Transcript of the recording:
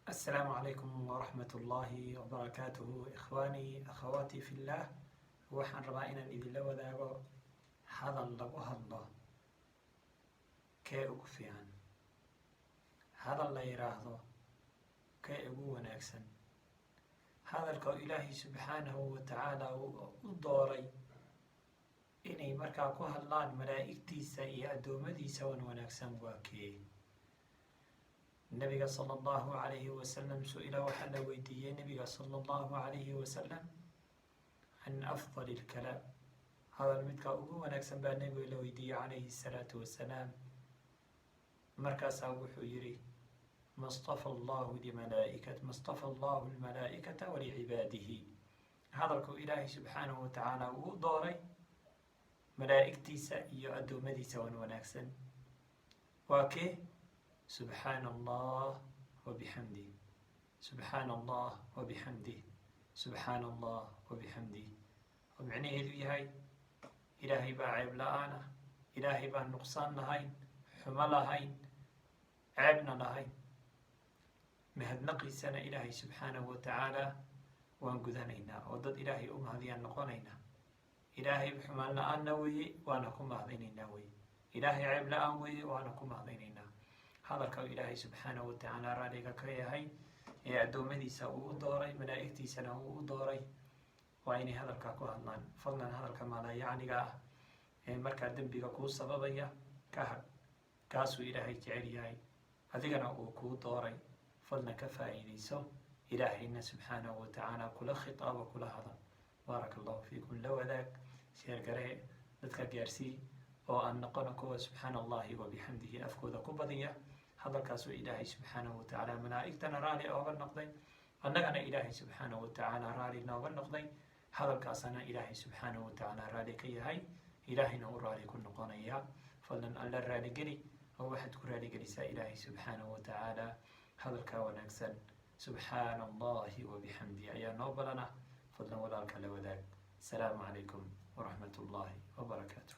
السلام عليكم ورحمة الله وبركاته إخواني أخواتي في الله waxaan rabaa inaan idinla wadaago hadal lagu hadlo kee ugu fiican hadal la yiraahdo kee ugu wanaagsan hadalka ilaahay subxaanahu wa tacaala u dooray inay markaa ku hadlaan malaa'igtiisa iyo addoommadiisa wan wanaagsan waa kee nabiga sala allahu calayhi wasalam su-ila waxaa la weydiiyey nabiga sala allahu calayhi wasalam can afdali ilkalaam hadal midkaa ugu wanaagsan baa nabiga la weydiiyey calayhi salaatu wasalaam markaasaa wuxuu yidhi mastafa allahu lmalaa'ikata walicibaadihi hadalku ilaahay subxaanahu wa tacaala uu dooray malaa'igtiisa iyo addoommadiisa wan wanaagsan waa kee سبحان الله وبحمده سبحان الله وبحمده سبحان الله وبحمده ومعنيه هاي إلهي با عيب لآنا إلهي با نقصان لهين حمى لهين عيبنا لهين مهد نقي سنة إلهي سبحانه وتعالى وانقذنينا وضد إلهي هذه النقونينا إلهي بحمى لآنا وي وانا كم هذينينا وي إلهي عيب لآن وي وانا كم هذينينا hadalka ilaahay subxaanahu wa tacaala raaliga ka yahay ee addoommadiisa uu u dooray malaa'igtiisana uu u dooray waa inay hadalkaa ku hadlaan fadlan hadalka maalayacniga ah ee markaa dembiga kuu sababaya ka hadh kaasuu ilaahay jecel yahay adigana uu kuu dooray fadlan ka faa'iidayso ilaahayna subxaanahu wa tacaala kula khitaabo kula hadal baaraka allahu fiikum la wadaag sheergaree dadka gaarsii oo aan noqono kuwa subxaana allahi wabixamdihi afkooda ku badiya hadalkaasuu ilaahay subxaanahu wa tacaala malaa'igtana raali ooga noqday annagana ilaahay subxaanahu wa tacaala raali nooga noqday hadalkaasana ilaahay subxaanahu wa tacaala raali ka yahay ilaahayna uu raali ku noqonaya fadlan alla raaligeli oo waxaad ku raaligelisaa ilaahay subxaanahu wa tacaala hadalkaa wanaagsan subxaana allahi wabixamdihi ayaa noo balana fadlan walaalka la wadaag asalaamu calaykum waraxmat ullahi wabarakaatu